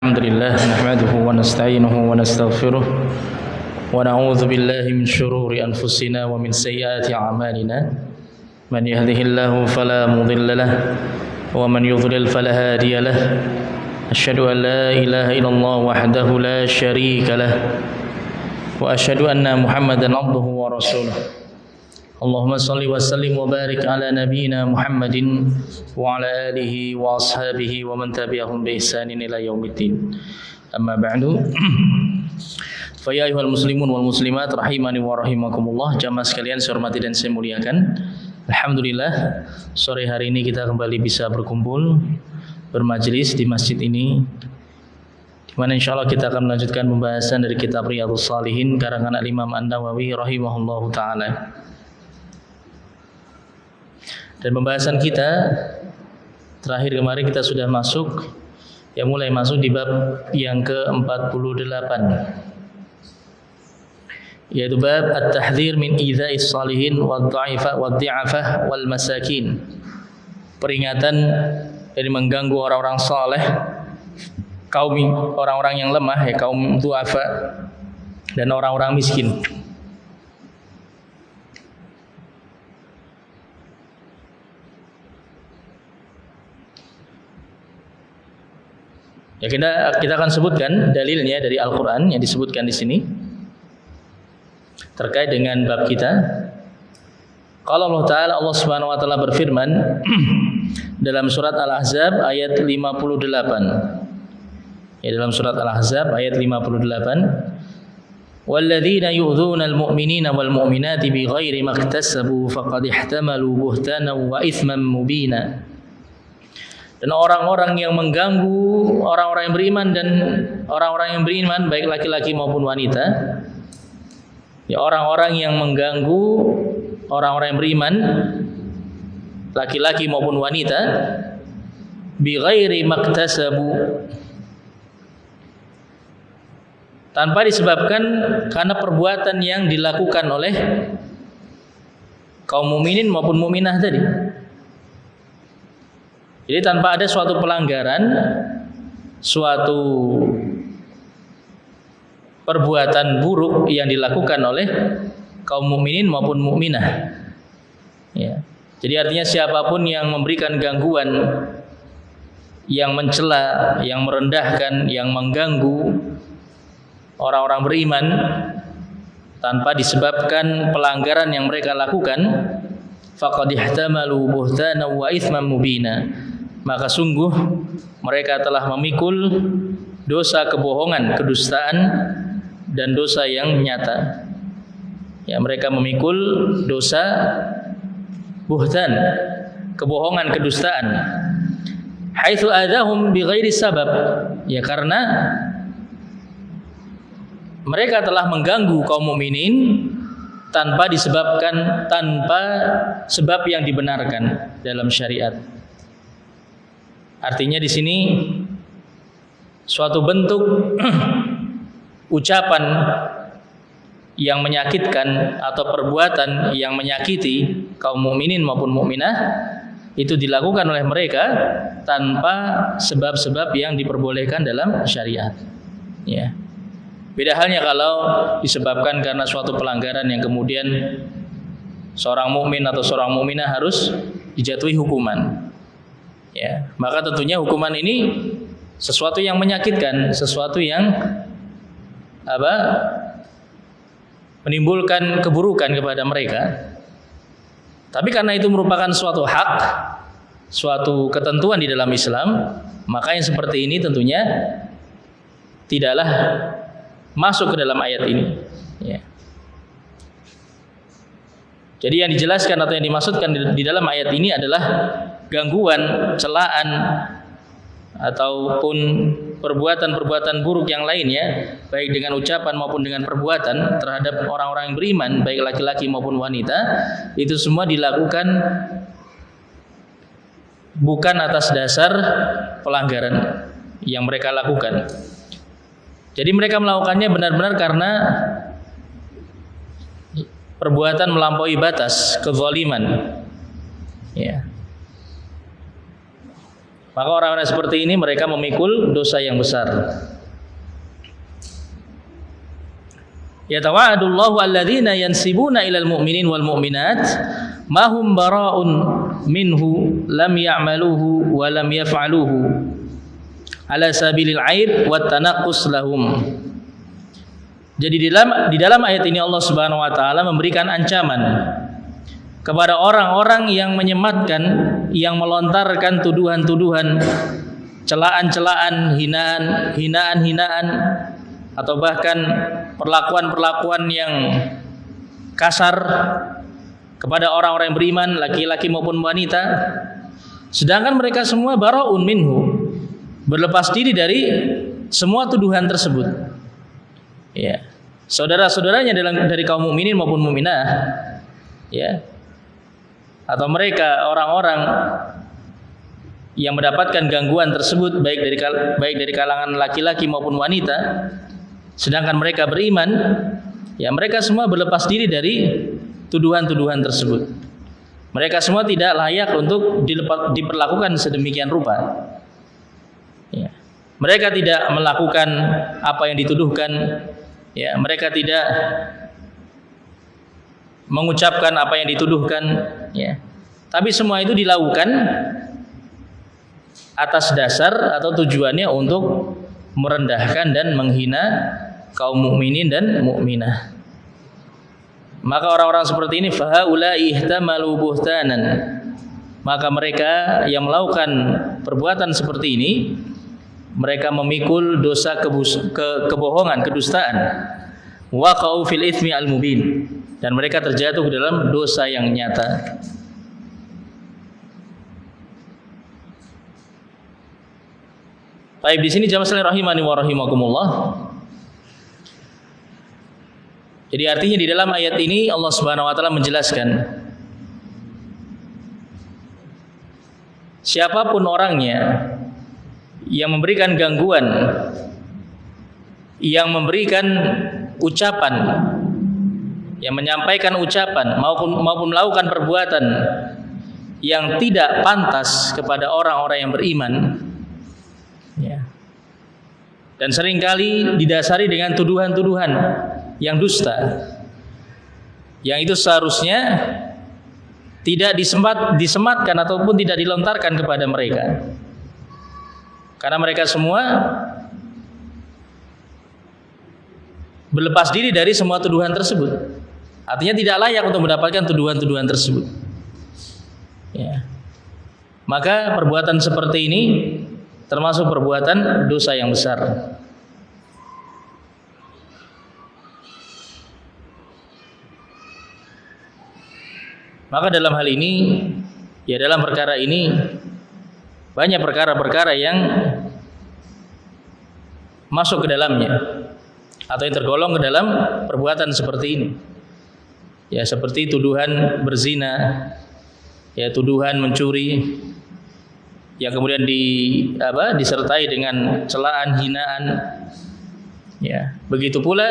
Alhamdulillah nahmaduhu wa nasta'inuhu wa nastaghfiruh wa na'udzu billahi min shururi anfusina wa min sayyiati a'malina man yahdihillahu fala mudilla lahu wa man yudlil fala hadiya lahu asyhadu an la ilaha illallah wahdahu la syarika lahu wa asyhadu anna Muhammadan abduhu wa rasuluh. Allahumma salli wa sallim wa barik ala nabiyyina Muhammadin wa ala alihi wa ashabihi wa man tabi'ahum bi ihsanin ila yaumiddin. Amma ba'du. Fa ya ayyuhal muslimun wal muslimat rahimani wa rahimakumullah. Jamaah sekalian saya hormati dan saya muliakan. Alhamdulillah sore hari ini kita kembali bisa berkumpul bermajelis di masjid ini, di mana insyaallah kita akan melanjutkan pembahasan dari kitab Riyadhus Shalihin karangan Al-Imam An-Nawawi rahimahullahu taala. Dan pembahasan kita terakhir kemarin kita sudah masuk, mulai masuk di bab yang ke-48, yaitu bab at-tahdhir min idza'is salihin wad-dha'afah wal masakin. Peringatan dari mengganggu orang-orang saleh, kaum orang-orang yang lemah, kaum du'afa dan orang-orang miskin. Ya, kita akan sebutkan dalilnya dari Al-Quran yang disebutkan di sini terkait dengan bab kita. Kalau Allah Subhanahu wa taala berfirman dalam surat Al-Ahzab ayat 58. Ya, dalam surat Al-Ahzab ayat 58. Walladzina yu'dzuna al-mu'minina wal mu'minati bighairi maktasabu faqad ihtamalu buhtanan wa itsman mubina. Dan orang-orang yang mengganggu orang-orang yang beriman dan orang-orang yang beriman baik laki-laki maupun wanita, ya, orang-orang yang mengganggu orang-orang yang beriman laki-laki maupun wanita bighairi maktasabu, tanpa disebabkan karena perbuatan yang dilakukan oleh kaum mukminin maupun mukminah tadi. Jadi tanpa ada suatu pelanggaran, suatu perbuatan buruk yang dilakukan oleh kaum mukminin maupun mukminah. Ya. Jadi artinya siapapun yang memberikan gangguan, yang mencela, yang merendahkan, yang mengganggu orang-orang beriman tanpa disebabkan pelanggaran yang mereka lakukan, faqad ihtamalu buhtanan wa itsman mubina, maka sungguh mereka telah memikul dosa kebohongan, kedustaan dan dosa yang nyata. Ya, mereka memikul dosa buhtan, kebohongan, kedustaan. Haitsu adzahum bighairi sabab, ya, karena mereka telah mengganggu kaum mukminin tanpa disebabkan, tanpa sebab yang dibenarkan dalam syariat. Artinya di sini suatu bentuk ucapan yang menyakitkan atau perbuatan yang menyakiti kaum mukminin maupun mukminah itu dilakukan oleh mereka tanpa sebab-sebab yang diperbolehkan dalam syariat. Ya. Beda halnya kalau disebabkan karena suatu pelanggaran yang kemudian seorang mukmin atau seorang mukminah harus dijatuhi hukuman. Ya, maka tentunya hukuman ini sesuatu yang menyakitkan, sesuatu yang menimbulkan keburukan kepada mereka. Tapi karena itu merupakan suatu hak, suatu ketentuan di dalam Islam, maka yang seperti ini tentunya tidaklah masuk ke dalam ayat ini. Ya. Jadi yang dijelaskan atau yang dimaksudkan di dalam ayat ini adalah gangguan, celaan ataupun perbuatan-perbuatan buruk yang lainnya, baik dengan ucapan maupun dengan perbuatan terhadap orang-orang yang beriman, baik laki-laki maupun wanita, itu semua dilakukan bukan atas dasar pelanggaran yang mereka lakukan. Jadi mereka melakukannya benar-benar karena perbuatan melampaui batas, kezaliman. Ya. Maka orang-orang seperti ini mereka memikul dosa yang besar. Yatawa'adullahu alladhina yansibuna ilal mu'minin wal mu'minat ma hum bara'un minhu lam ya'maluhu wa lam yaf'aluhu ala sabilil aib wat tanaqqus lahum. Jadi di dalam ayat ini Allah Subhanahu wa taala memberikan ancaman kepada orang-orang yang menyematkan, yang melontarkan tuduhan-tuduhan, celaan-celaan, hinaan-hinaan, atau bahkan perlakuan-perlakuan yang kasar kepada orang-orang yang beriman, laki-laki maupun wanita, sedangkan mereka semua bara'un minhu, berlepas diri dari semua tuduhan tersebut. Ya, saudara-saudaranya dari kaum mukminin maupun mukminah, ya, atau mereka orang-orang yang mendapatkan gangguan tersebut baik dari kalangan laki-laki maupun wanita, sedangkan mereka beriman, ya mereka semua berlepas diri dari tuduhan-tuduhan tersebut. Mereka semua tidak layak untuk diperlakukan sedemikian rupa. Ya. Mereka tidak melakukan apa yang dituduhkan. Ya, mereka tidak mengucapkan apa yang dituduhkan. Ya. Tapi semua itu dilakukan atas dasar atau tujuannya untuk merendahkan dan menghina kaum mukminin dan mukminah. Maka orang-orang seperti ini fahaulai ihtamalu buhtanan. Maka mereka yang melakukan perbuatan seperti ini, mereka memikul dosa kebohongan, kedustaan. Waqa'u fil itsmi al mubin, dan mereka terjatuh ke dalam dosa yang nyata. Baik, di sini jamaah sekalian rahimani wa rahimakumullah. Jadi artinya di dalam ayat ini Allah Subhanahu wa taala menjelaskan siapapun orangnya yang memberikan gangguan, yang memberikan ucapan, yang menyampaikan ucapan maupun melakukan perbuatan yang tidak pantas kepada orang-orang yang beriman, ya. Dan seringkali didasari dengan tuduhan-tuduhan yang dusta, yang itu seharusnya tidak disematkan ataupun tidak dilontarkan kepada mereka, karena mereka semua berlepas diri dari semua tuduhan tersebut. Artinya tidak layak untuk mendapatkan tuduhan-tuduhan tersebut. Ya. Maka perbuatan seperti ini termasuk perbuatan dosa yang besar. Maka dalam hal ini, ya dalam perkara ini banyak perkara-perkara yang masuk ke dalamnya atau yang tergolong ke dalam perbuatan seperti ini. Ya, seperti tuduhan berzina, ya tuduhan mencuri, yang kemudian disertai dengan celaan, hinaan. Ya, begitu pula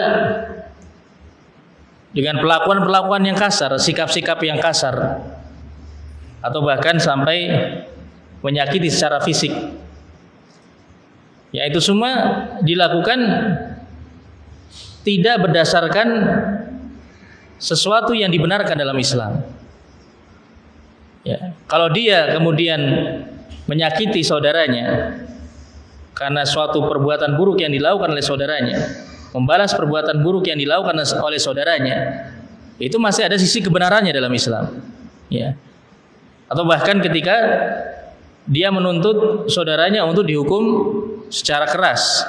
dengan perlakuan-perlakuan yang kasar, sikap-sikap yang kasar, atau bahkan sampai menyakiti secara fisik. Ya, itu semua dilakukan tidak berdasarkan sesuatu yang dibenarkan dalam Islam. Ya, kalau dia kemudian menyakiti saudaranya karena suatu perbuatan buruk yang dilakukan oleh saudaranya, membalas perbuatan buruk yang dilakukan oleh saudaranya, itu masih ada sisi kebenarannya dalam Islam. Ya. Atau bahkan ketika dia menuntut saudaranya untuk dihukum secara keras,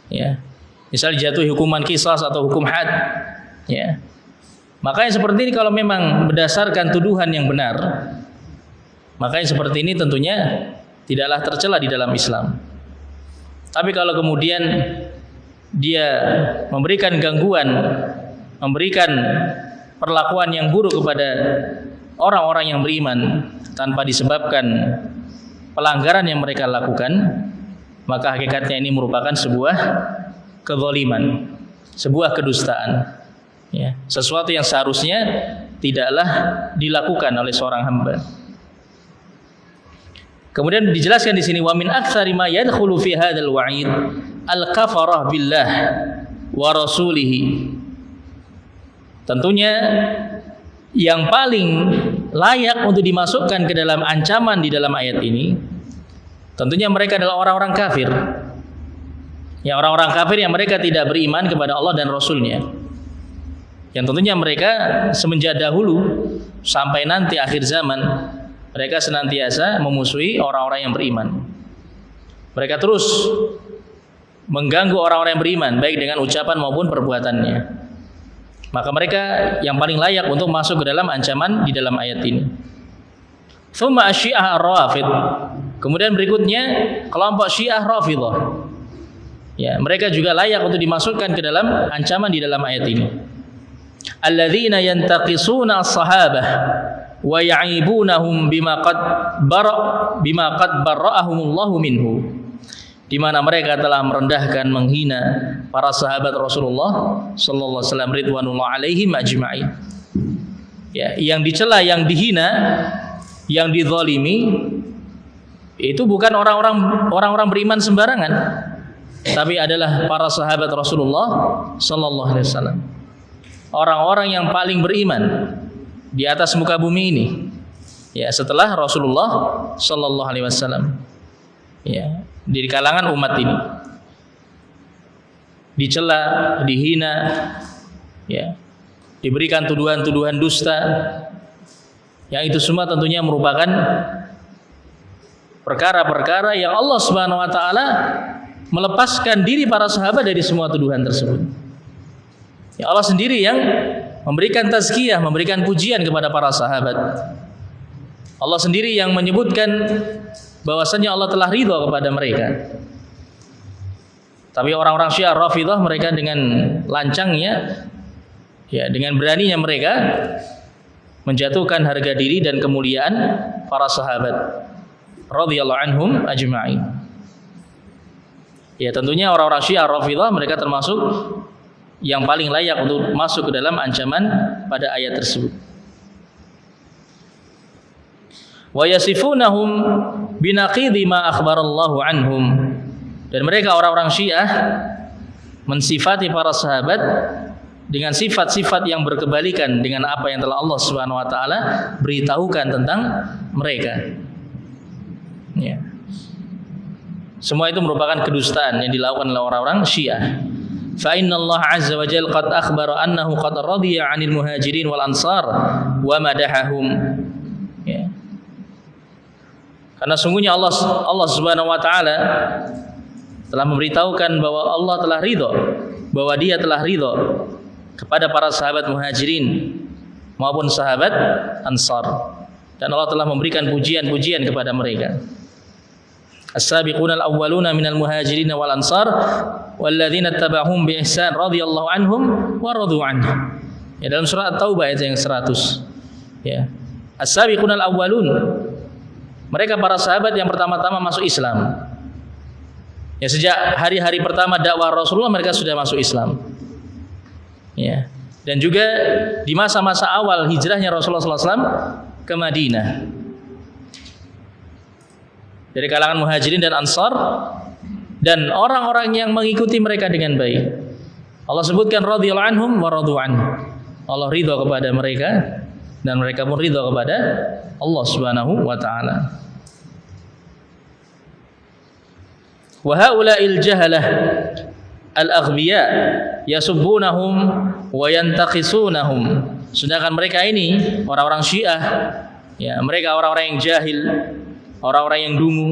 ya, misal dijatuhi hukuman qisas atau hukum had, ya, maka yang seperti ini kalau memang berdasarkan tuduhan yang benar, maka yang seperti ini tentunya tidaklah tercela di dalam Islam. Tapi kalau kemudian dia memberikan gangguan, memberikan perlakuan yang buruk kepada orang-orang yang beriman tanpa disebabkan pelanggaran yang mereka lakukan, maka hakikatnya ini merupakan sebuah kezaliman, sebuah kedustaan, ya, sesuatu yang seharusnya tidaklah dilakukan oleh seorang hamba. Kemudian dijelaskan di sini wa min aktsari ma yadkhulu fi hadzal wa'id al-kafarah billah wa rasulih. Tentunya yang paling layak untuk dimasukkan ke dalam ancaman di dalam ayat ini tentunya mereka adalah orang-orang kafir. Ya, orang-orang kafir yang mereka tidak beriman kepada Allah dan Rasulnya. Yang tentunya mereka semenjak dahulu sampai nanti akhir zaman mereka senantiasa memusuhi orang-orang yang beriman. Mereka terus mengganggu orang-orang yang beriman baik dengan ucapan maupun perbuatannya. Maka mereka yang paling layak untuk masuk ke dalam ancaman di dalam ayat ini. Tsumma asy-Syiah ar-Rafidh. Kemudian berikutnya kelompok Syiah Rafidhah. Ya, mereka juga layak untuk dimasukkan ke dalam ancaman di dalam ayat ini. Alladzina yantaqisuna as-sahabah wa ya'ibunahum bima qad barra'ahumullahu minhu. Di mana mereka telah merendahkan, menghina para sahabat Rasulullah sallallahu alaihi wasallam ridwanullah alaihim ajma'in. Ya, yang dicela, yang dihina, yang dizalimi itu bukan orang-orang beriman sembarangan, tapi adalah para sahabat Rasulullah sallallahu alaihi wasallam. Orang-orang yang paling beriman di atas muka bumi ini. Ya, setelah Rasulullah sallallahu alaihi wasallam. Ya, di kalangan umat ini. Dicela, dihina, ya. Diberikan tuduhan-tuduhan dusta. Yang itu semua tentunya merupakan perkara-perkara yang Allah Subhanahu wa taala melepaskan diri para sahabat dari semua tuduhan tersebut. Ya, Allah sendiri yang memberikan tazkiyah, memberikan pujian kepada para sahabat. Allah sendiri yang menyebutkan bahwasanya Allah telah ridha kepada mereka. Tapi orang-orang Syiah Rafidhah mereka dengan lancangnya, ya, dengan beraninya mereka menjatuhkan harga diri dan kemuliaan para sahabat radhiyallahu anhum ajma'in. Ya, tentunya orang-orang Syiah Rafidhah mereka termasuk yang paling layak untuk masuk ke dalam ancaman pada ayat tersebut. Wa yasifunahum binaqidhi ma akhbarallahu anhum. Dan mereka orang-orang Syiah mensifati para sahabat dengan sifat-sifat yang berkebalikan dengan apa yang telah Allah Subhanahu wa taala beritahukan tentang mereka. Ya. Semua itu merupakan kedustaan yang dilakukan oleh orang-orang Syiah. Fa inna Allah azza wa jalla qad akhbara annahu qad radiya 'anil muhajirin wal ansar wa madahahum. Ya. Karena sungguhnya Allah Subhanahu wa taala telah memberitahukan bahwa Allah telah ridha, bahwa Dia telah ridha kepada para sahabat muhajirin maupun sahabat ansar, dan Allah telah memberikan pujian-pujian kepada mereka. As-sabiqunal awwaluna minal muhajirin wal ansar walladzina tabauhum bi ihsan radhiyallahu anhum wa radu anhu. Ya, dalam surah At-Taubah ayat yang 100. Ya. As-sabiqunal awwalun, mereka para sahabat yang pertama-tama masuk Islam. Ya, sejak hari-hari pertama dakwah Rasulullah mereka sudah masuk Islam. Ya. Dan juga di masa-masa awal hijrahnya Rasulullah SAW ke Madinah. Dari kalangan muhajirin dan ansar dan orang-orang yang mengikuti mereka dengan baik. Allah sebutkan radhiyallahu anhum wa radu anhu. Allah ridha kepada mereka dan mereka pun ridha kepada Allah Subhanahu wa taala. Wa haula'il jahalah al-aghbiya yasubbunahum wa yantaqisunahum. Sedangkan mereka ini orang-orang Syiah, ya, mereka orang-orang yang jahil, orang-orang yang dungu.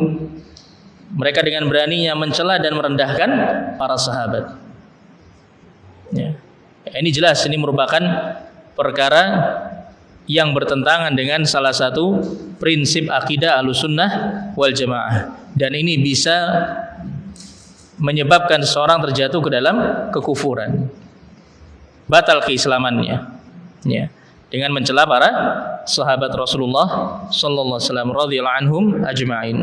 Mereka dengan beraninya mencela dan merendahkan para sahabat. Ya. Ini jelas, ini merupakan perkara yang bertentangan dengan salah satu prinsip akidah Ahlussunnah wal Jamaah, dan ini bisa menyebabkan seseorang terjatuh ke dalam kekufuran, batal keislamannya, ya, dengan mencela para sahabat Rasulullah sallallahu alaihi wasallam radhiyallahu anhum ajma'in.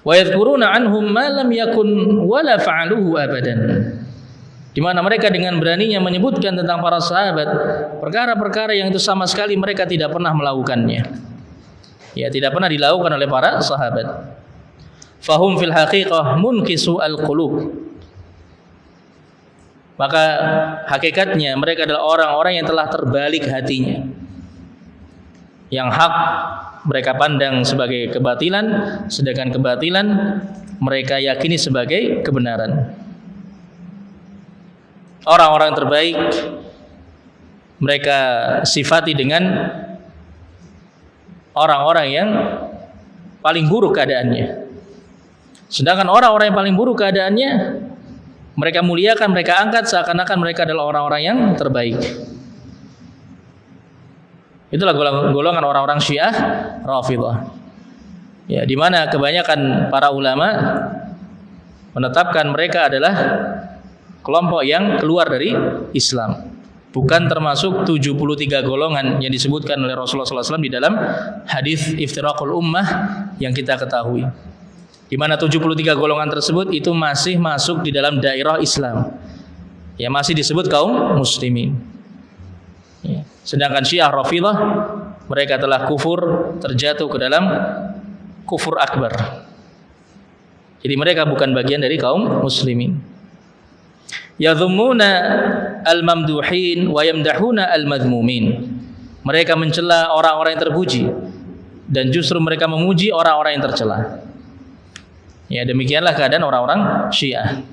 Wa yadhkuruna anhum ma lam yakun wala fa'aluhu abadan. Di mana mereka dengan beraninya menyebutkan tentang para sahabat perkara-perkara yang itu sama sekali mereka tidak pernah melakukannya. Ya, tidak pernah dilakukan oleh para sahabat. Fahum fil haqiqah munkisu al-qulub. Maka hakikatnya mereka adalah orang-orang yang telah terbalik hatinya. Yang hak mereka pandang sebagai kebatilan, sedangkan kebatilan mereka yakini sebagai kebenaran. Orang-orang terbaik mereka sifati dengan orang-orang yang paling buruk keadaannya. Sedangkan orang-orang yang paling buruk keadaannya mereka muliakan, mereka angkat seakan-akan mereka adalah orang-orang yang terbaik. Itulah golongan orang-orang Syiah Rafidhah. Ya, di mana kebanyakan para ulama menetapkan mereka adalah kelompok yang keluar dari Islam. Bukan termasuk 73 golongan yang disebutkan oleh Rasulullah SAW di dalam hadis Iftiraqul Ummah yang kita ketahui. Di mana 73 golongan tersebut itu masih masuk di dalam daerah Islam. Ya, masih disebut kaum muslimin. Ya. Sedangkan Syiah Rafidhah mereka telah kufur, terjatuh ke dalam kufur akbar. Jadi mereka bukan bagian dari kaum muslimin. Yadhummuna al-mamduhin wa yamdahuna al-madhmumin. Mereka mencela orang-orang yang terpuji dan justru mereka memuji orang-orang yang tercela. Ya, demikianlah keadaan orang-orang Syiah.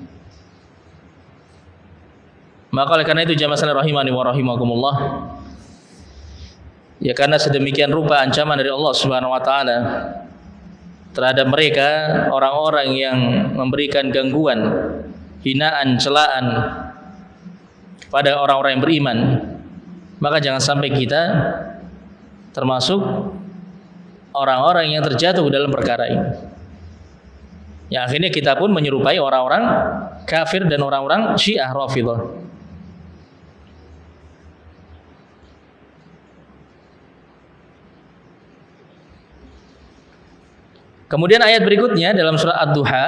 Maka oleh karena itu jamaah sekalian rahimani wa rahimakumullah, ya karena sedemikian rupa ancaman dari Allah Subhanahu wa taala terhadap mereka, orang-orang yang memberikan gangguan, hinaan, celaan pada orang-orang yang beriman, maka jangan sampai kita termasuk orang-orang yang terjatuh dalam perkara ini. Ya, akhirnya kita pun menyerupai orang-orang kafir dan orang-orang Syiah Rafidhah. Kemudian ayat berikutnya dalam surat Ad-Duha,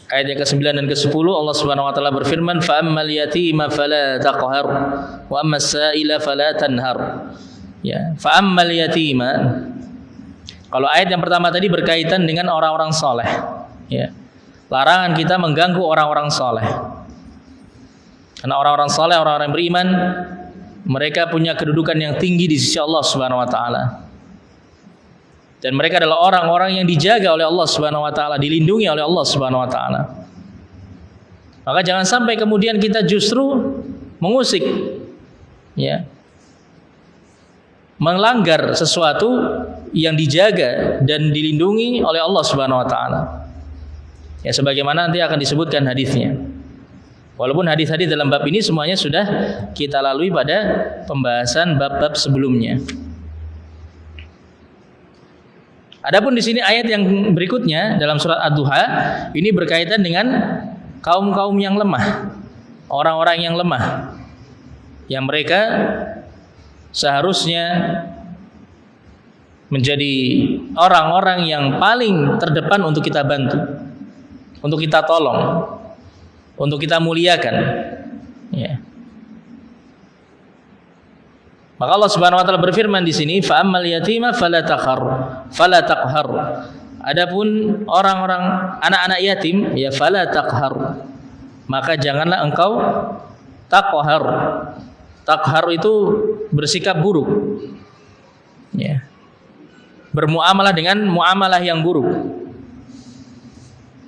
ayat yang ke-9 dan ke-10, Allah Subhanahu wa taala berfirman, "Fa ammal yatima fala taqhar wa ammas sa'ila fala tanhar." Ya, fa ammal yatima. Kalau ayat yang pertama tadi berkaitan dengan orang-orang soleh, ya. Larangan kita mengganggu orang-orang soleh. Karena orang-orang soleh, orang-orang yang beriman, mereka punya kedudukan yang tinggi di sisi Allah Subhanahu wa taala. Dan mereka adalah orang-orang yang dijaga oleh Allah Subhanahu wa taala, dilindungi oleh Allah Subhanahu wa taala. Maka jangan sampai kemudian kita justru mengusik, ya, melanggar sesuatu yang dijaga dan dilindungi oleh Allah Subhanahu wa taala. Ya, sebagaimana nanti akan disebutkan hadisnya. Walaupun hadis-hadis dalam bab ini semuanya sudah kita lalui pada pembahasan bab-bab sebelumnya. Adapun di sini ayat yang berikutnya dalam surat Ad-Duha ini berkaitan dengan kaum-kaum yang lemah, orang-orang yang lemah, yang mereka seharusnya menjadi orang-orang yang paling terdepan untuk kita bantu, untuk kita tolong, untuk kita muliakan. Ya. Maka Allah Subhanahu wa taala berfirman di sini, fa ammal yatima fala taqhar. Adapun orang-orang anak-anak yatim, ya fala taqhar. Maka janganlah engkau taqhar. Taqhar itu bersikap buruk. Ya. Bermuamalah dengan muamalah yang buruk.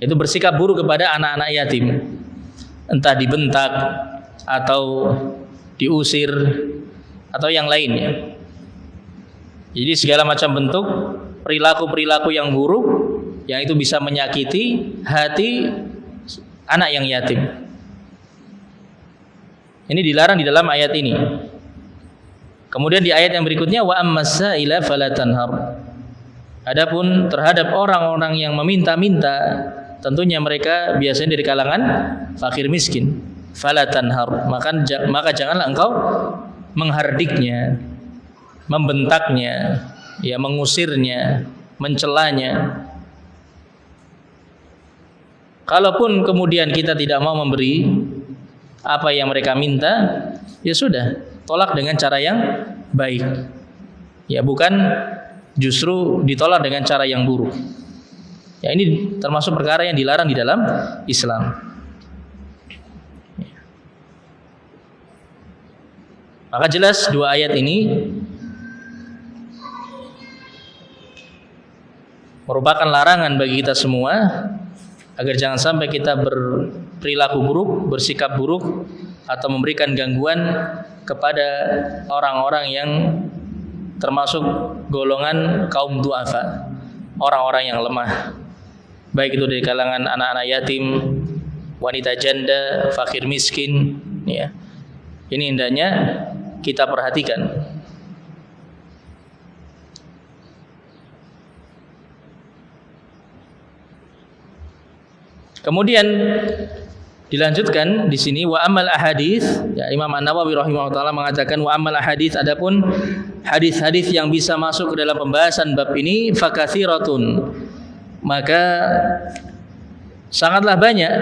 Itu bersikap buruk kepada anak-anak yatim. Entah dibentak atau diusir atau yang lainnya. Jadi segala macam bentuk perilaku-perilaku yang buruk yang itu bisa menyakiti hati anak yang yatim. Ini dilarang di dalam ayat ini. Kemudian di ayat yang berikutnya, wa ammas-sa'ila fala tanhar. Adapun terhadap orang-orang yang meminta-minta, tentunya mereka biasanya dari kalangan fakir miskin. Fala tanhar. Maka janganlah engkau menghardiknya, membentaknya, ya, mengusirnya, mencelanya. Kalaupun kemudian kita tidak mau memberi apa yang mereka minta, ya sudah, tolak dengan cara yang baik. Ya, bukan justru ditolak dengan cara yang buruk. Ya, ini termasuk perkara yang dilarang di dalam Islam. Maka jelas dua ayat ini merupakan larangan bagi kita semua agar jangan sampai kita berperilaku buruk, bersikap buruk atau memberikan gangguan kepada orang-orang yang termasuk golongan kaum du'afa, orang-orang yang lemah, baik itu dari kalangan anak-anak yatim, wanita janda, fakir miskin, ya. Ini hendaknya kita perhatikan. Kemudian dilanjutkan di sini wa amal ahadits, ya, Imam An-Nawawi rahimahullah taala mengatakan wa amal ahadits, adapun hadis-hadis yang bisa masuk ke dalam pembahasan bab ini fakatsiratun, maka sangatlah banyak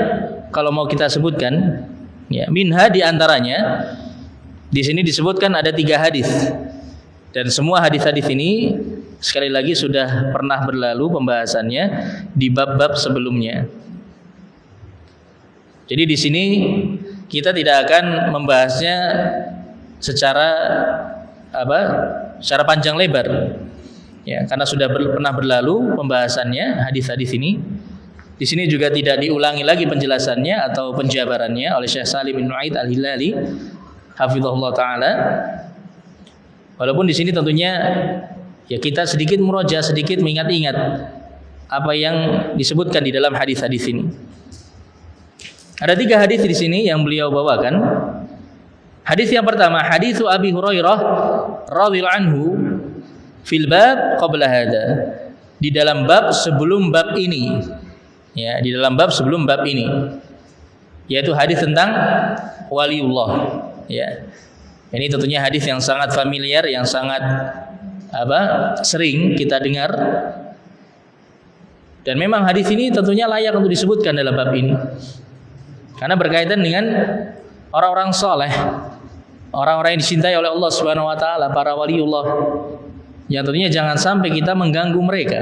kalau mau kita sebutkan, ya. Minha di antaranya di sini disebutkan ada 3 hadis, dan semua hadis-hadis ini sekali lagi sudah pernah berlalu pembahasannya di bab-bab sebelumnya. Jadi di sini kita tidak akan membahasnya secara panjang lebar, ya, karena sudah pernah berlalu pembahasannya hadis-hadis ini. Di sini juga tidak diulangi lagi penjelasannya atau penjabarannya oleh Syekh Salim bin Nu'aid Al-Hilali hafizahullah taala. Walaupun di sini tentunya ya kita sedikit murojaah, sedikit mengingat-ingat apa yang disebutkan di dalam hadis-hadis ini. Ada 3 hadis di sini yang beliau bawakan. Hadis yang pertama, hadis Abi Hurairah radhiyallahu anhu fil bab qabla hada, di dalam bab sebelum bab ini. Ya, di dalam bab sebelum bab ini, yaitu hadis tentang waliullah, ya. Ini tentunya hadis yang sangat familiar, yang sangat sering kita dengar. Dan memang hadis ini tentunya layak untuk disebutkan dalam bab ini, karena berkaitan dengan orang-orang soleh, orang-orang yang dicintai oleh Allah Subhanahu wa taala, para waliullah, yang tentunya jangan sampai kita mengganggu mereka.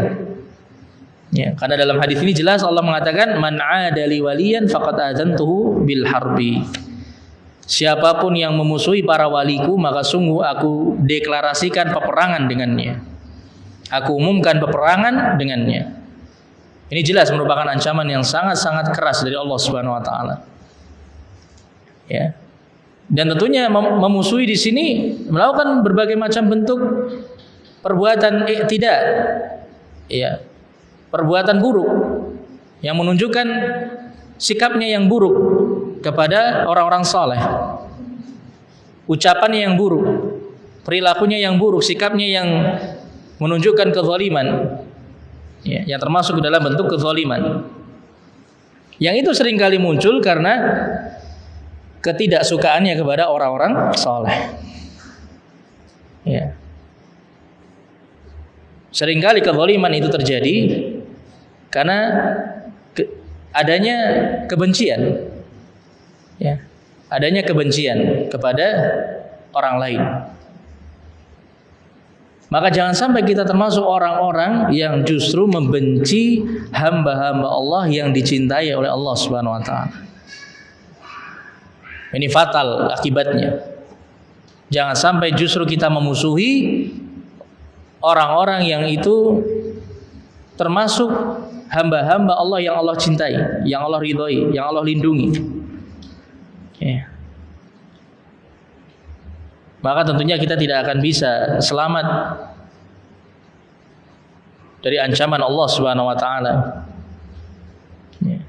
Ya, karena dalam hadis ini jelas Allah mengatakan man 'adali waliyan faqad adzantuhu bil harbi. Siapapun yang memusuhi para waliku, maka sungguh aku deklarasikan peperangan dengannya. Aku umumkan peperangan dengannya. Ini jelas merupakan ancaman yang sangat-sangat keras dari Allah Subhanahu wa taala. Ya. Dan tentunya memusuhi di sini melakukan berbagai macam bentuk perbuatan i'tida. Ya. Perbuatan buruk yang menunjukkan sikapnya yang buruk kepada orang-orang saleh. Ucapannya yang buruk, perilakunya yang buruk, sikapnya yang menunjukkan kezaliman. Ya, yang termasuk ke dalam bentuk kezaliman. Yang itu seringkali muncul karena ketidaksukaannya kepada orang-orang saleh. Ya. Seringkali kezaliman itu terjadi karena adanya kebencian, ya, adanya kebencian kepada orang lain. Maka jangan sampai kita termasuk orang-orang yang justru membenci hamba-hamba Allah yang dicintai oleh Allah Subhanahu wa taala. Ini fatal akibatnya. Jangan sampai justru kita memusuhi orang-orang yang itu termasuk hamba-hamba Allah yang Allah cintai, yang Allah ridhoi, yang Allah lindungi. Ya. Maka tentunya kita tidak akan bisa selamat dari ancaman Allah Subhanahu wa taala. Ya.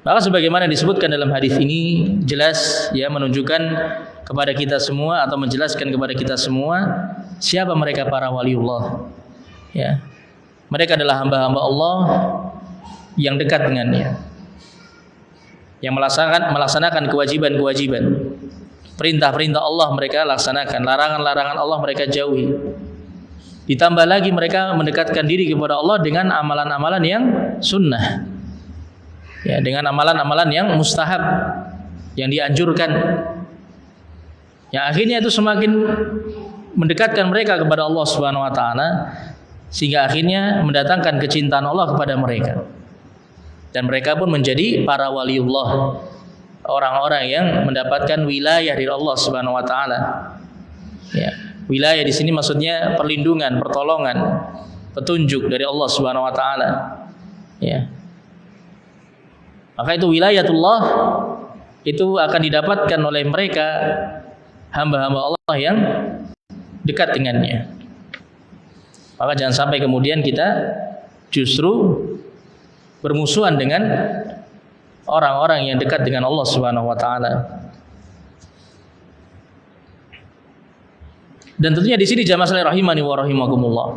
Maka sebagaimana disebutkan dalam hadis ini jelas, ya, menunjukkan kepada kita semua atau menjelaskan kepada kita semua siapa mereka para waliullah. Ya. Mereka adalah hamba-hamba Allah yang dekat dengannya, yang melaksanakan kewajiban-kewajiban, perintah-perintah Allah mereka laksanakan, larangan-larangan Allah mereka jauhi. Ditambah lagi mereka mendekatkan diri kepada Allah dengan amalan-amalan yang sunnah, ya, dengan amalan-amalan yang mustahab, yang dianjurkan. Yang akhirnya itu semakin mendekatkan mereka kepada Allah Subhanahu wa taala, sehingga akhirnya mendatangkan kecintaan Allah kepada mereka. Dan mereka pun menjadi para waliullah, orang-orang yang mendapatkan wilayah dari Allah Subhanahu wa taala. Ya, wilayah di sini maksudnya perlindungan, pertolongan, petunjuk dari Allah Subhanahu wa taala. Ya. Maka itu wilayatullah itu akan didapatkan oleh mereka, hamba-hamba Allah yang dekat dengannya. Maka jangan sampai kemudian kita justru bermusuhan dengan orang-orang yang dekat dengan Allah Subhanahu wa taala. Dan tentunya di sini jamaah sekalian rahimani wa rahimakumullah,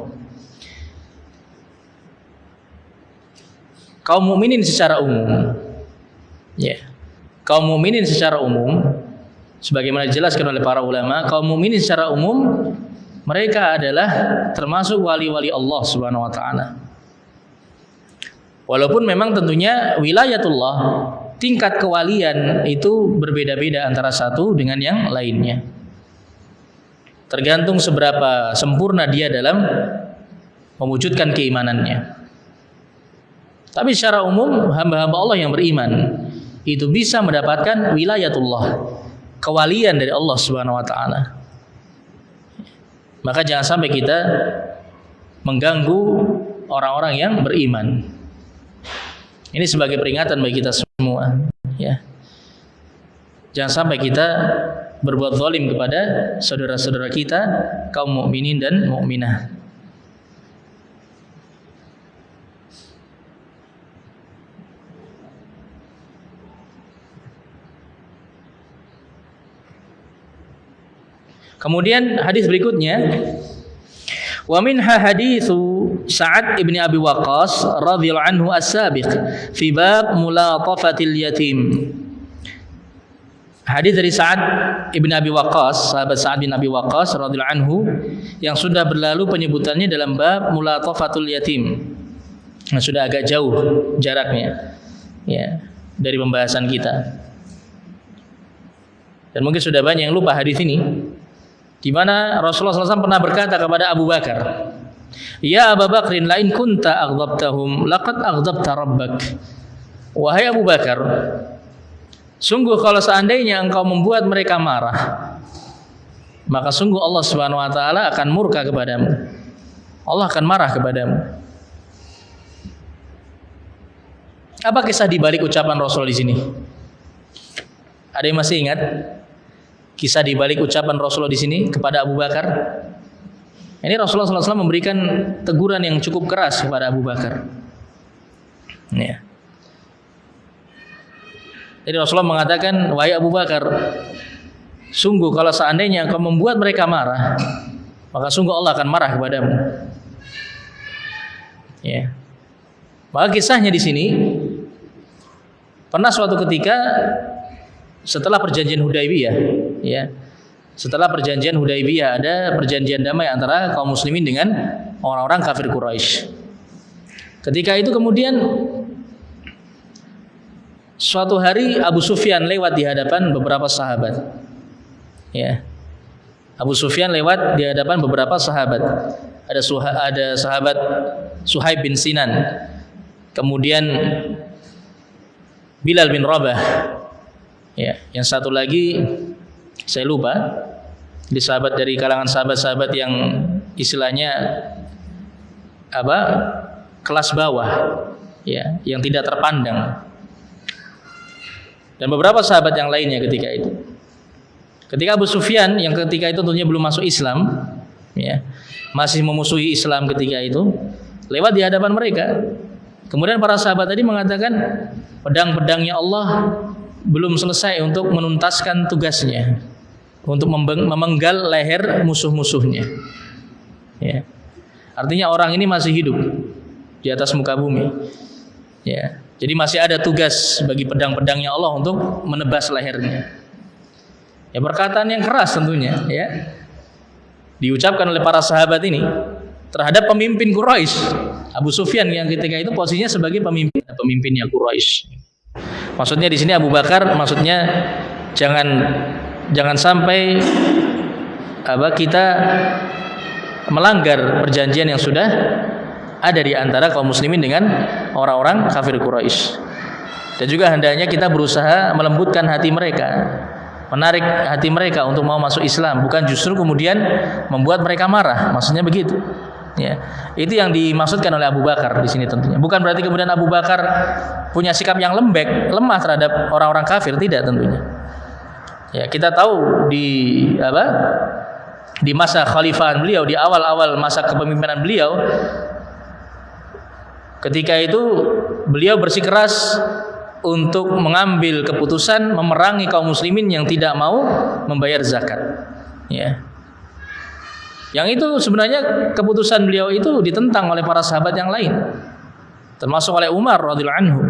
kaum mukminin secara umum, ya, kaum mukminin secara umum, sebagaimana dijelaskan oleh para ulama, kaum mukminin secara umum mereka adalah termasuk wali-wali Allah Subhanahu wa taala. Walaupun memang tentunya wilayatullah, tingkat kewalian itu berbeda-beda antara satu dengan yang lainnya. Tergantung seberapa sempurna dia dalam mewujudkan keimanannya. Tapi secara umum hamba-hamba Allah yang beriman itu bisa mendapatkan wilayatullah, kewalian dari Allah Subhanahu wa taala. Maka jangan sampai kita mengganggu orang-orang yang beriman. Ini sebagai peringatan bagi kita semua, ya. Jangan sampai kita berbuat zalim kepada saudara-saudara kita kaum mukminin dan mukminah. Kemudian hadis berikutnya, wa minha haditsu Sa'ad ibn Abi Waqqas radhiyallahu anhu as-sabiq fi bab mulatafatil yatim. Hadis dari Sa'ad ibn Abi Waqqas, sahabat Sa'ad bin Abi Waqqas radhiyallahu anhu, yang sudah berlalu penyebutannya dalam bab mulatafatul yatim. Nah, sudah agak jauh jaraknya, ya, dari pembahasan kita. Dan mungkin sudah banyak yang lupa hadis ini, di mana Rasulullah SAW pernah berkata kepada Abu Bakar, "Ya Abu Bakrin, la in kunta aghdabtahum laqad aghdabta rabbak." Wahai Abu Bakar, sungguh kalau seandainya engkau membuat mereka marah, maka sungguh Allah Subhanahu wa taala akan murka kepadamu. Allah akan marah kepadamu. Apa kisah di balik ucapan Rasul di sini? Ada yang masih ingat kisah di balik ucapan Rasulullah di sini kepada Abu Bakar? Ini Rasulullah SAW memberikan teguran yang cukup keras kepada Abu Bakar. Ya. Jadi Rasulullah mengatakan, wahai Abu Bakar, sungguh kalau seandainya engkau membuat mereka marah, maka sungguh Allah akan marah kepadamu. Ya. Maka kisahnya di sini, pernah suatu ketika setelah perjanjian Hudaybiyah, ya, setelah perjanjian Hudaybiyah ada perjanjian damai antara kaum muslimin dengan orang-orang kafir Quraisy. Ketika itu kemudian suatu hari Abu Sufyan lewat di hadapan beberapa sahabat. Ya. Abu Sufyan lewat di hadapan beberapa sahabat. Ada sahabat Suhaib bin Sinan. Kemudian Bilal bin Rabah. Ya, yang satu lagi saya lupa. Di sahabat dari kalangan sahabat-sahabat yang istilahnya apa? Kelas bawah, ya, yang tidak terpandang. Dan beberapa sahabat yang lainnya ketika itu. Ketika Abu Sufyan yang ketika itu tentunya belum masuk Islam, ya, masih memusuhi Islam ketika itu, lewat di hadapan mereka. Kemudian para sahabat tadi mengatakan, pedang-pedangnya Allah belum selesai untuk menuntaskan tugasnya, untuk memenggal leher musuh-musuhnya. Ya. Artinya orang ini masih hidup di atas muka bumi. Ya. Jadi masih ada tugas bagi pedang-pedangnya Allah untuk menebas lehernya. Ya, perkataan yang keras tentunya, ya, diucapkan oleh para sahabat ini terhadap pemimpin Quraisy, Abu Sufyan yang ketika itu posisinya sebagai pemimpinnya Quraisy. Maksudnya di sini Abu Bakar, maksudnya jangan jangan sampai kita melanggar perjanjian yang sudah ada di antara kaum muslimin dengan orang-orang kafir Quraisy. Dan juga hendaknya kita berusaha melembutkan hati mereka, menarik hati mereka untuk mau masuk Islam, bukan justru kemudian membuat mereka marah. Maksudnya begitu. Ya, itu yang dimaksudkan oleh Abu Bakar di sini tentunya. Bukan berarti kemudian Abu Bakar punya sikap yang lemah terhadap orang-orang kafir, tidak tentunya. Ya, kita tahu di masa khalifahan beliau, di awal-awal masa kepemimpinan beliau, ketika itu beliau bersikeras untuk mengambil keputusan memerangi kaum muslimin yang tidak mau membayar zakat. Ya. Yang itu sebenarnya keputusan beliau itu ditentang oleh para sahabat yang lain, termasuk oleh Umar radhiyallahu anhu.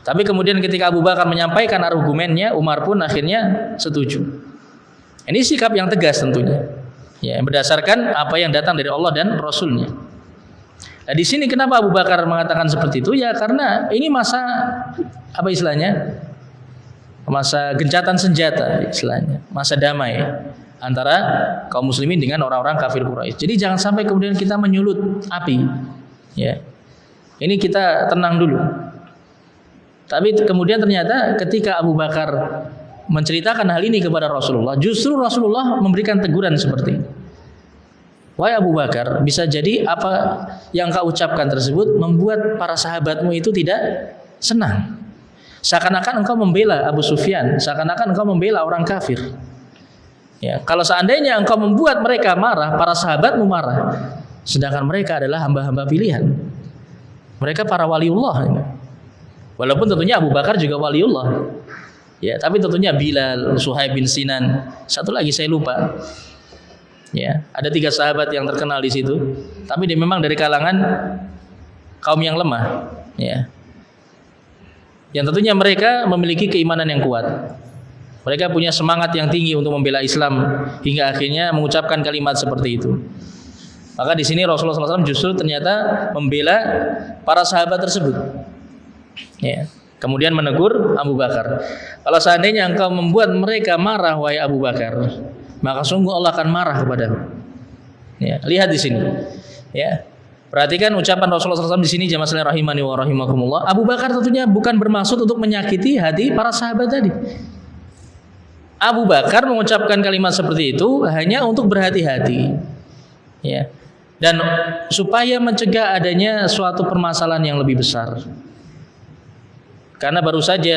Tapi kemudian ketika Abu Bakar menyampaikan argumennya, Umar pun akhirnya setuju. Ini sikap yang tegas tentunya, ya, berdasarkan apa yang datang dari Allah dan Rasulnya. Nah, di sini kenapa Abu Bakar mengatakan seperti itu? Ya karena ini masa masa gencatan senjata istilahnya, masa damai antara kaum muslimin dengan orang-orang kafir Quraisy. Jadi jangan sampai kemudian kita menyulut api. Ya. Ini kita tenang dulu. Tapi kemudian ternyata ketika Abu Bakar menceritakan hal ini kepada Rasulullah, justru Rasulullah memberikan teguran seperti ini. Wahai Abu Bakar, bisa jadi apa yang kau ucapkan tersebut membuat para sahabatmu itu tidak senang. Seakan-akan engkau membela Abu Sufyan, seakan-akan engkau membela orang kafir. Ya, kalau seandainya engkau membuat mereka marah, para sahabatmu marah, sedangkan mereka adalah hamba-hamba pilihan. Mereka para waliullah. Walaupun tentunya Abu Bakar juga waliullah. Ya, tapi tentunya Bilal, Suhaib bin Sinan, satu lagi saya lupa. Ya, ada 3 sahabat yang terkenal di situ, tapi dia memang dari kalangan kaum yang lemah. Ya. Yang tentunya mereka memiliki keimanan yang kuat. Mereka punya semangat yang tinggi untuk membela Islam hingga akhirnya mengucapkan kalimat seperti itu. Maka di sini Rasulullah SAW justru ternyata membela para sahabat tersebut. Ya. Kemudian menegur Abu Bakar. Kalau seandainya engkau membuat mereka marah, wahai Abu Bakar, maka sungguh Allah akan marah kepadamu. Ya, lihat di sini. Ya. Perhatikan ucapan Rasulullah SAW di sini, jamaah sekalian rahimani wa rahimakumullah. Abu Bakar tentunya bukan bermaksud untuk menyakiti hati para sahabat tadi. Abu Bakar mengucapkan kalimat seperti itu hanya untuk berhati-hati, ya, dan supaya mencegah adanya suatu permasalahan yang lebih besar. Karena baru saja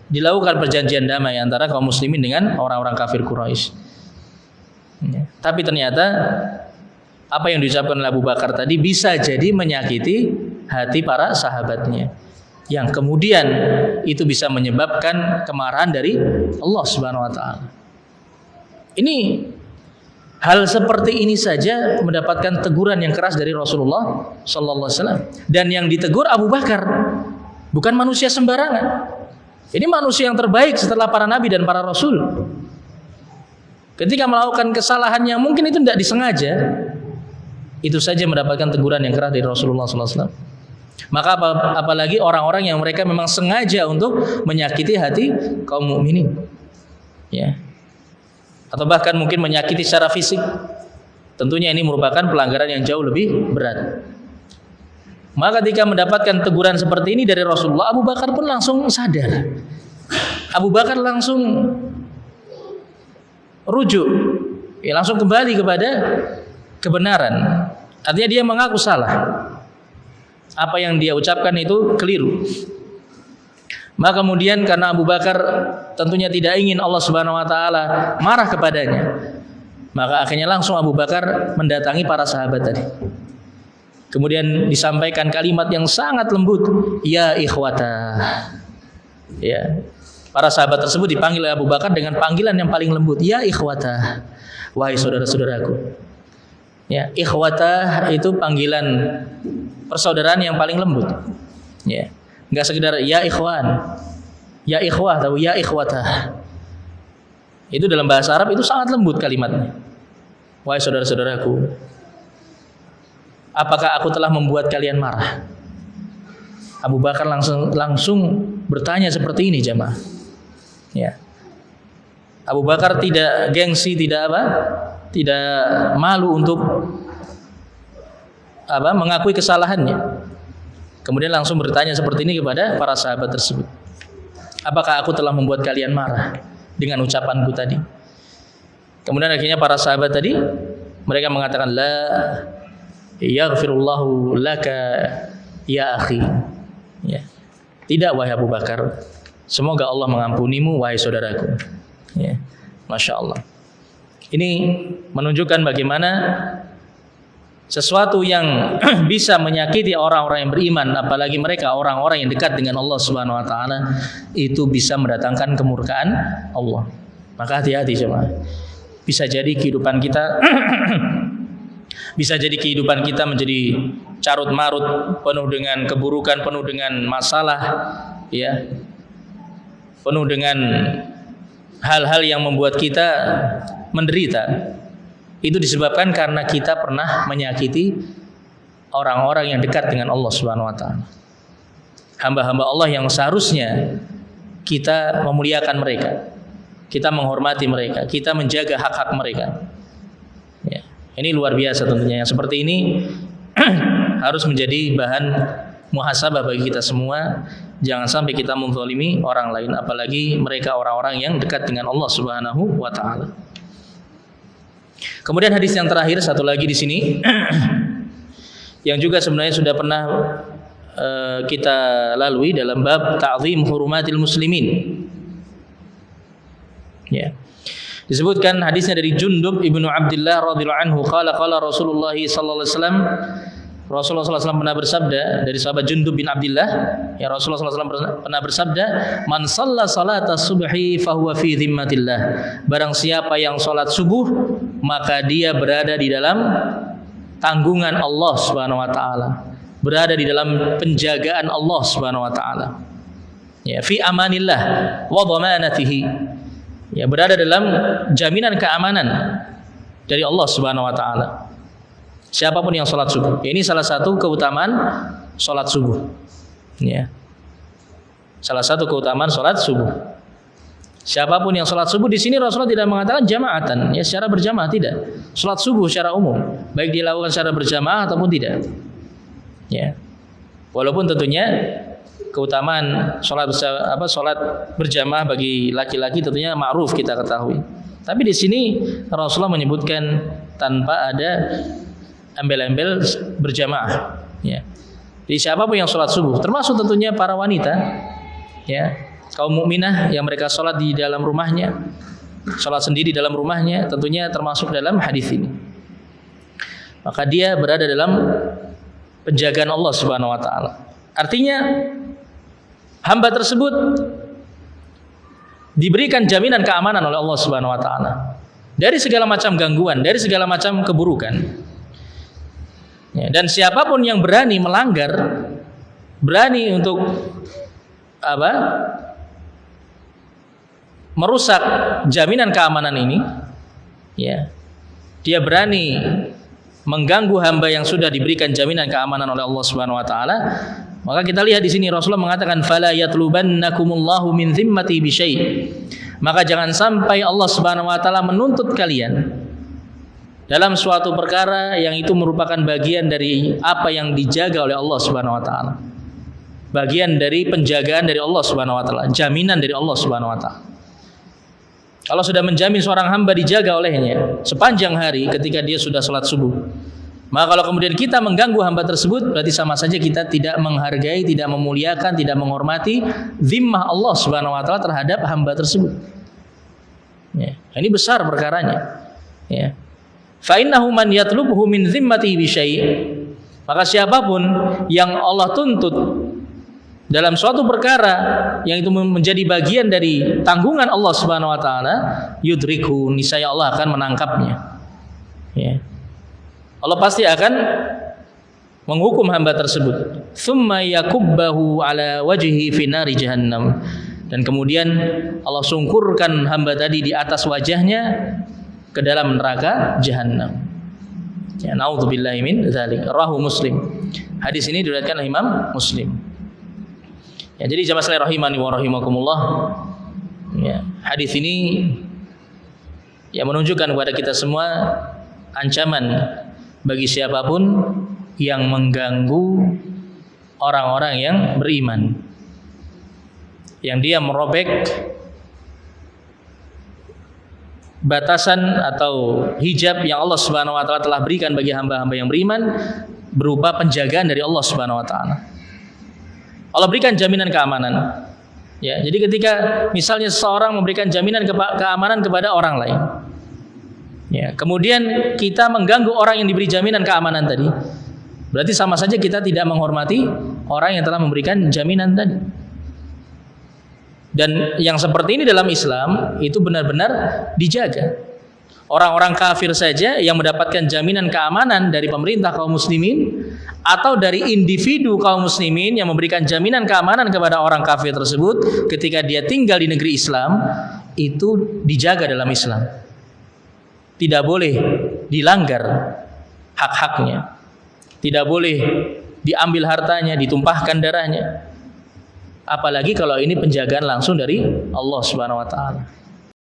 dilakukan perjanjian damai antara kaum muslimin dengan orang-orang kafir Quraisy. Ya. Tapi ternyata apa yang diucapkan oleh Abu Bakar tadi bisa jadi menyakiti hati para sahabatnya, yang kemudian itu bisa menyebabkan kemarahan dari Allah Subhanahu wa taala. Ini hal seperti ini saja mendapatkan teguran yang keras dari Rasulullah sallallahu alaihi wasallam, dan yang ditegur Abu Bakar bukan manusia sembarangan. Ini manusia yang terbaik setelah para nabi dan para rasul. Ketika melakukan kesalahan yang mungkin itu tidak disengaja, itu saja mendapatkan teguran yang keras dari Rasulullah sallallahu alaihi wasallam. Maka apalagi orang-orang yang mereka memang sengaja untuk menyakiti hati kaum mukminin, ya, atau bahkan mungkin menyakiti secara fisik. Tentunya ini merupakan pelanggaran yang jauh lebih berat. Maka ketika mendapatkan teguran seperti ini dari Rasulullah, Abu Bakar pun langsung sadar. Abu Bakar langsung rujuk, ya, langsung kembali kepada kebenaran. Artinya dia mengaku salah. Apa yang dia ucapkan itu keliru. Maka kemudian karena Abu Bakar tentunya tidak ingin Allah Subhanahu wa taala marah kepadanya, maka akhirnya langsung Abu Bakar mendatangi para sahabat tadi. Kemudian disampaikan kalimat yang sangat lembut, ya ikhwata. Ya. Para sahabat tersebut dipanggil oleh Abu Bakar dengan panggilan yang paling lembut, ya ikhwata. Wahai saudara-saudaraku. Ya, ikhwata itu panggilan persaudaraan yang paling lembut. Ya. Enggak sekedar ya ikhwan, ya ikhwah atau ya ikhwata. Itu dalam bahasa Arab itu sangat lembut kalimatnya. Wahai saudara-saudaraku, apakah aku telah membuat kalian marah? Abu Bakar langsung bertanya seperti ini, jamaah. Ya. Abu Bakar tidak gengsi, tidak apa? Tidak malu untuk mengakui kesalahannya. Kemudian langsung bertanya seperti ini kepada para sahabat tersebut. Apakah aku telah membuat kalian marah dengan ucapanku tadi? Kemudian akhirnya para sahabat tadi mereka mengatakan, la yaghfirullahu laka ya akhi. Ya. Tidak wahai Abu Bakar, semoga Allah mengampunimu wahai saudaraku. Ya. Masya Allah. Ini menunjukkan bagaimana sesuatu yang bisa menyakiti orang-orang yang beriman, apalagi mereka orang-orang yang dekat dengan Allah Subhanahu wa taala, itu bisa mendatangkan kemurkaan Allah. Maka hati-hati jemaah. Bisa jadi kehidupan kita menjadi carut marut, penuh dengan keburukan, penuh dengan masalah, ya. Penuh dengan hal-hal yang membuat kita menderita. Itu disebabkan karena kita pernah menyakiti orang-orang yang dekat dengan Allah Subhanahu wa taala. Hamba-hamba Allah yang seharusnya kita memuliakan mereka, kita menghormati mereka, kita menjaga hak-hak mereka. Ya, ini luar biasa tentunya. Yang seperti ini harus menjadi bahan muhasabah bagi kita semua. Jangan sampai kita menzalimi orang lain, apalagi mereka orang-orang yang dekat dengan Allah Subhanahu wa taala. Kemudian hadis yang terakhir satu lagi di sini yang juga sebenarnya sudah pernah kita lalui dalam bab ta'zim hurumatil muslimin. Ya. Disebutkan hadisnya dari Jundub ibnu Abdullah radhiyallahu anhu qala Rasulullah sallallahu alaihi wasallam. Rasulullah SAW pernah bersabda, dari sahabat Jundub bin Abdullah, ya, Rasulullah SAW pernah bersabda, man shalla salata subhi fahuwa fi dhimmatillah. Barang siapa yang salat subuh, maka dia berada di dalam tanggungan Allah Subhanahu wa taala, berada di dalam penjagaan Allah Subhanahu wa taala. Ya, fi amanillah wa dhamanatihi. Ya, berada dalam jaminan keamanan dari Allah Subhanahu wa taala. Siapapun yang sholat subuh, ini salah satu keutamaan sholat subuh. Ya, salah satu keutamaan sholat subuh. Siapapun yang sholat subuh, di sini Rasulullah tidak mengatakan jamaatan, ya secara berjamaah, tidak. Sholat subuh secara umum, baik dilakukan secara berjamaah ataupun tidak. Ya, walaupun tentunya keutamaan sholat berjamaah bagi laki-laki tentunya ma'ruf kita ketahui. Tapi di sini Rasulullah menyebutkan tanpa ada embel-embel berjamaah, ya. Jadi siapapun yang sholat subuh, termasuk tentunya para wanita, ya, kaum mukminah yang mereka sholat di dalam rumahnya, sholat sendiri dalam rumahnya, tentunya termasuk dalam hadis ini. Maka dia berada dalam penjagaan Allah Subhanahu wa taala. Artinya hamba tersebut diberikan jaminan keamanan oleh Allah Subhanahu wa taala dari segala macam gangguan, dari segala macam keburukan. Ya, dan siapapun yang berani melanggar, berani untuk merusak jaminan keamanan ini, ya, dia berani mengganggu hamba yang sudah diberikan jaminan keamanan oleh Allah Subhanahu wa taala. Maka kita lihat di sini Rasulullah mengatakan fala yatlubannakumullahu min zimmati bi syai'. Maka jangan sampai Allah Subhanahu wa taala menuntut kalian dalam suatu perkara yang itu merupakan bagian dari apa yang dijaga oleh Allah Subhanahu wa taala. Bagian dari penjagaan dari Allah Subhanahu wa taala, jaminan dari Allah Subhanahu wa taala. Allah sudah menjamin seorang hamba dijaga olehnya sepanjang hari ketika dia sudah salat subuh. Maka kalau kemudian kita mengganggu hamba tersebut, berarti sama saja kita tidak menghargai, tidak memuliakan, tidak menghormati zimmah Allah Subhanahu wa taala terhadap hamba tersebut. Ya, ini besar perkaranya. Ya. Fa innahu man yatlubhu min zimmatihi bi syai'. Maka siapapun yang Allah tuntut dalam suatu perkara yang itu menjadi bagian dari tanggungan Allah Subhanahu wa taala, yudrikhu, niscaya Allah akan menangkapnya. Ya. Allah pasti akan menghukum hamba tersebut. Tsumma yakubbahu ala wajhi fi nari jahannam. Dan kemudian Allah sungkurkan hamba tadi di atas wajahnya ke dalam neraka Jahannam. Ya, naudzubillahi min dzalik. Rawahu Muslim. Hadis ini diriwayatkan oleh Imam Muslim. Ya, jadi jamaah sekalian rahimani wa rahimakumullah. Ya, hadis ini yang menunjukkan kepada kita semua ancaman bagi siapapun yang mengganggu orang-orang yang beriman, yang dia merobek batasan atau hijab yang Allah Subhanahu wa taala telah berikan bagi hamba-hamba yang beriman berupa penjagaan dari Allah Subhanahu wa taala. Allah berikan jaminan keamanan. Ya, jadi ketika misalnya seseorang memberikan jaminan keamanan kepada orang lain, ya, kemudian kita mengganggu orang yang diberi jaminan keamanan tadi, berarti sama saja kita tidak menghormati orang yang telah memberikan jaminan tadi. Dan yang seperti ini dalam Islam itu benar-benar dijaga. Orang-orang kafir saja yang mendapatkan jaminan keamanan dari pemerintah kaum muslimin atau dari individu kaum muslimin yang memberikan jaminan keamanan kepada orang kafir tersebut ketika dia tinggal di negeri Islam, itu dijaga dalam Islam. Tidak boleh dilanggar hak-haknya. Tidak boleh diambil hartanya, ditumpahkan darahnya. Apalagi kalau ini penjagaan langsung dari Allah Subhanahu wa taala.